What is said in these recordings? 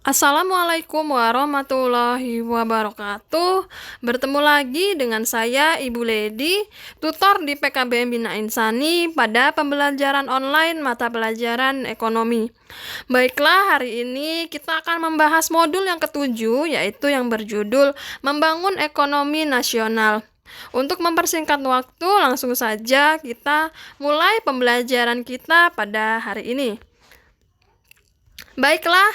Assalamualaikum warahmatullahi wabarakatuh. Bertemu lagi dengan saya Ibu Ledi, tutor di PKBM Bina Insani pada pembelajaran online mata pelajaran ekonomi. Baiklah, hari ini kita akan membahas modul yang ketujuh, yaitu yang berjudul Membangun Ekonomi Nasional. Untuk mempersingkat waktu, langsung saja kita mulai pembelajaran kita pada hari ini. Baiklah,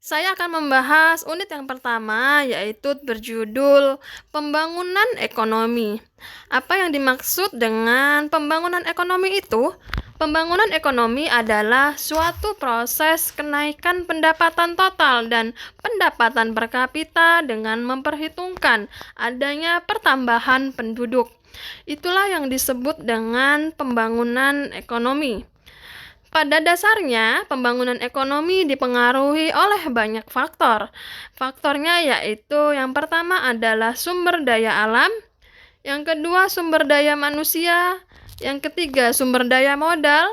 saya akan membahas unit yang pertama, yaitu berjudul Pembangunan Ekonomi. Apa yang dimaksud dengan pembangunan ekonomi itu? Pembangunan ekonomi adalah suatu proses kenaikan pendapatan total dan pendapatan per kapita dengan memperhitungkan adanya pertambahan penduduk. Itulah yang disebut dengan pembangunan ekonomi. Pada dasarnya, pembangunan ekonomi dipengaruhi oleh banyak faktor. Faktornya yaitu yang pertama adalah sumber daya alam, yang kedua sumber daya manusia, yang ketiga sumber daya modal,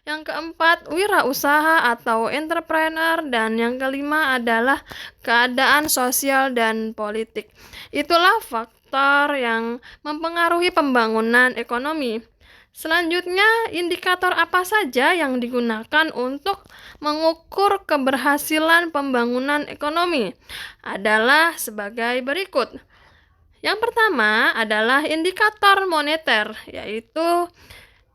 yang keempat wirausaha atau entrepreneur, dan yang kelima adalah keadaan sosial dan politik. Itulah faktor yang mempengaruhi pembangunan ekonomi. Selanjutnya, indikator apa saja yang digunakan untuk mengukur keberhasilan pembangunan ekonomi adalah sebagai berikut. Yang pertama adalah indikator moneter, yaitu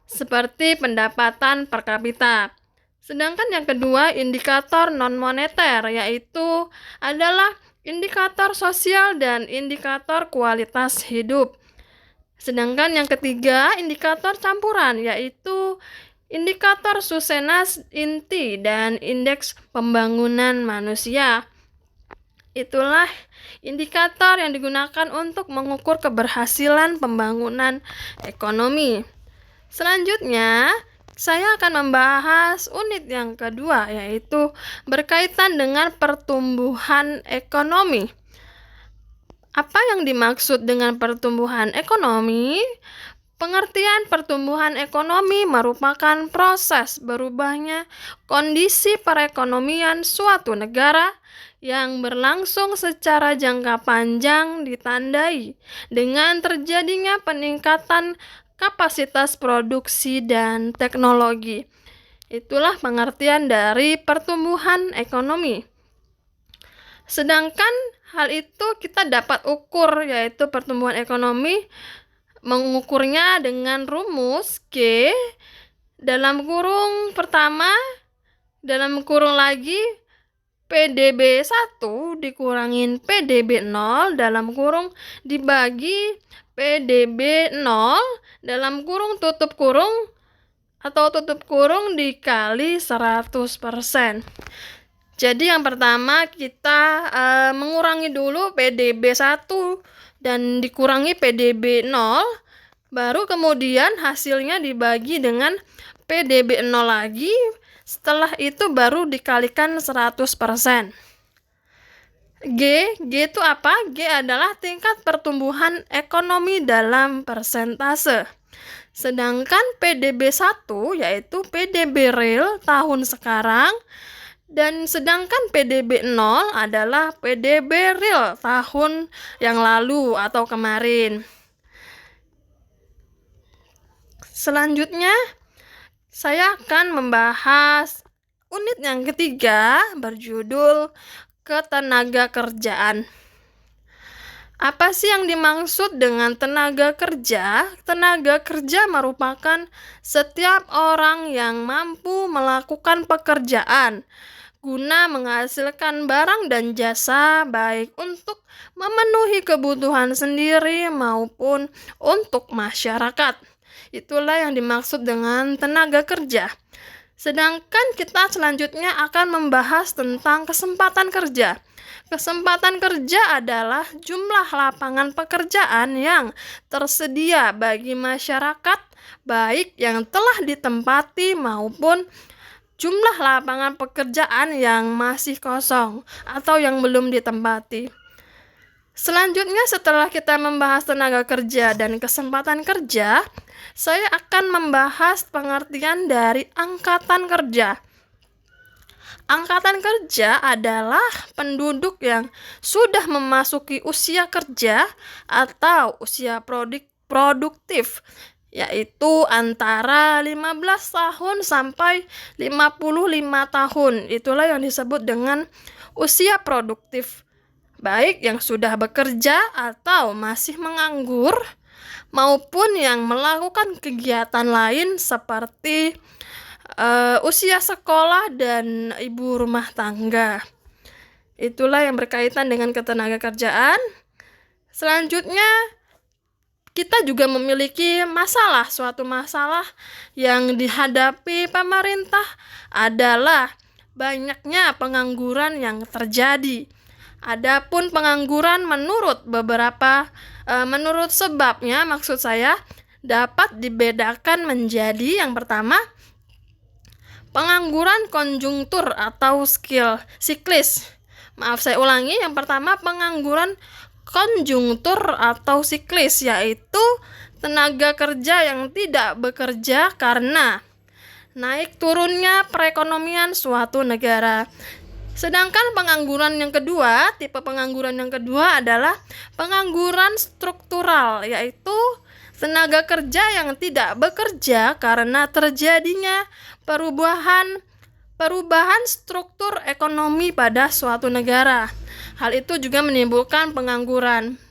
seperti pendapatan per kapita. Sedangkan yang kedua, indikator non-moneter, yaitu adalah indikator sosial dan indikator kualitas hidup. Sedangkan yang ketiga, indikator campuran, yaitu indikator Susenas Inti dan indeks pembangunan manusia. Itulah indikator yang digunakan untuk mengukur keberhasilan pembangunan ekonomi. Selanjutnya, saya akan membahas unit yang kedua, yaitu berkaitan dengan pertumbuhan ekonomi. Apa yang dimaksud dengan pertumbuhan ekonomi? Pengertian pertumbuhan ekonomi merupakan proses berubahnya kondisi perekonomian suatu negara yang berlangsung secara jangka panjang ditandai dengan terjadinya peningkatan kapasitas produksi dan teknologi. Itulah pengertian dari pertumbuhan ekonomi. Sedangkan hal itu kita dapat ukur, yaitu pertumbuhan ekonomi mengukurnya dengan rumus G dalam kurung pertama dalam kurung lagi PDB 1 dikurangin PDB 0 dalam kurung dibagi PDB 0 dalam kurung tutup kurung atau tutup kurung dikali 100%. Jadi yang pertama kita mengurangi dulu PDB 1 dan dikurangi PDB 0, baru kemudian hasilnya dibagi dengan PDB 0 lagi, setelah itu baru dikalikan 100%. G itu apa? G adalah tingkat pertumbuhan ekonomi dalam persentase. Sedangkan PDB 1 yaitu PDB real tahun sekarang, dan sedangkan PDB 0 adalah PDB real tahun yang lalu atau kemarin. Selanjutnya, saya akan membahas unit yang ketiga berjudul ketenaga kerjaan. Apa sih yang dimaksud dengan tenaga kerja? Tenaga kerja merupakan setiap orang yang mampu melakukan pekerjaan guna menghasilkan barang dan jasa, baik untuk memenuhi kebutuhan sendiri maupun untuk masyarakat. Itulah yang dimaksud dengan tenaga kerja. Sedangkan kita selanjutnya akan membahas tentang kesempatan kerja. Kesempatan kerja adalah jumlah lapangan pekerjaan yang tersedia bagi masyarakat, baik yang telah ditempati maupun jumlah lapangan pekerjaan yang masih kosong atau yang belum ditempati. Selanjutnya, setelah kita membahas tenaga kerja dan kesempatan kerja, saya akan membahas pengertian dari angkatan kerja. Angkatan kerja adalah penduduk yang sudah memasuki usia kerja atau usia produktif, yaitu antara 15 tahun sampai 55 tahun. Itulah yang disebut dengan usia produktif. Baik yang sudah bekerja atau masih menganggur, maupun yang melakukan kegiatan lain seperti usia sekolah dan ibu rumah tangga. Itulah yang berkaitan dengan ketenagakerjaan. Selanjutnya, kita juga memiliki suatu masalah yang dihadapi pemerintah adalah banyaknya pengangguran yang terjadi. Adapun pengangguran menurut sebabnya, maksud saya dapat dibedakan menjadi yang pertama, pengangguran konjungtur atau siklis. Maaf, saya ulangi. Yang pertama, pengangguran konjungtur atau siklis, yaitu tenaga kerja yang tidak bekerja karena naik turunnya perekonomian suatu negara. Sedangkan tipe pengangguran yang kedua adalah pengangguran struktural, yaitu tenaga kerja yang tidak bekerja karena terjadinya perubahan struktur ekonomi pada suatu negara. Hal itu juga menimbulkan pengangguran.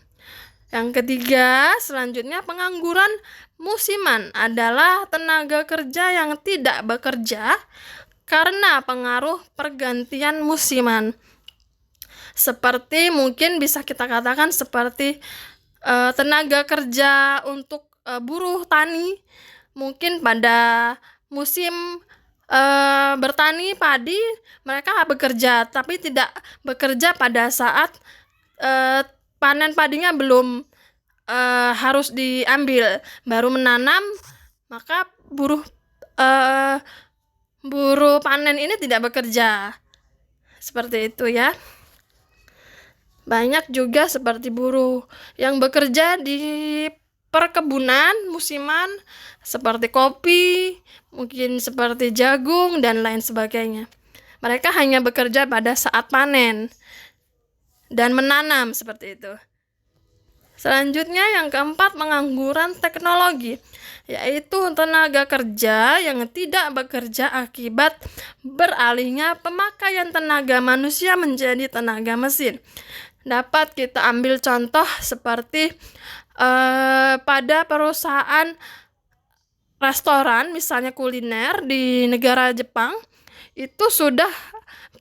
Yang ketiga, selanjutnya pengangguran musiman adalah tenaga kerja yang tidak bekerja karena pengaruh pergantian musiman. Seperti mungkin bisa kita katakan seperti tenaga kerja untuk buruh tani, mungkin pada musim bertani padi mereka bekerja, tapi tidak bekerja pada saat panen padinya belum harus diambil, baru menanam, maka buruh panen ini tidak bekerja. Seperti itu ya. Banyak juga seperti buruh yang bekerja di perkebunan musiman seperti kopi, mungkin seperti jagung dan lain sebagainya. Mereka hanya bekerja pada saat panen dan menanam, seperti itu. Selanjutnya yang keempat, pengangguran teknologi, yaitu tenaga kerja yang tidak bekerja akibat beralihnya pemakaian tenaga manusia menjadi tenaga mesin. Dapat kita ambil contoh seperti pada perusahaan restoran, misalnya kuliner di negara Jepang, itu sudah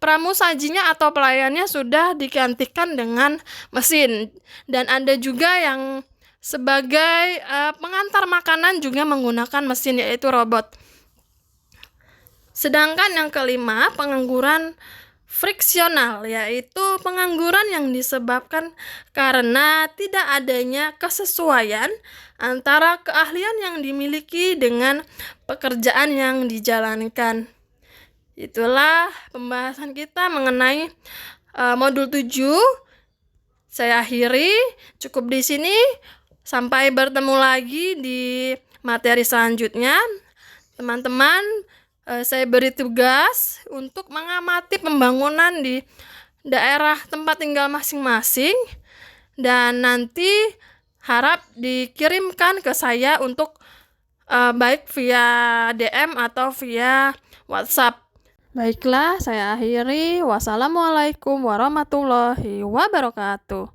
pramusajinya atau pelayannya sudah digantikan dengan mesin. Dan ada juga yang sebagai pengantar makanan juga menggunakan mesin, yaitu robot. Sedangkan yang kelima, pengangguran friksional, yaitu pengangguran yang disebabkan karena tidak adanya kesesuaian antara keahlian yang dimiliki dengan pekerjaan yang dijalankan. Itulah pembahasan kita mengenai modul 7. Saya akhiri cukup di sini. Sampai bertemu lagi di materi selanjutnya. Teman-teman, saya beri tugas untuk mengamati pembangunan di daerah tempat tinggal masing-masing, dan nanti harap dikirimkan ke saya untuk baik via DM atau via WhatsApp. Baiklah, saya akhiri. Wassalamualaikum warahmatullahi wabarakatuh.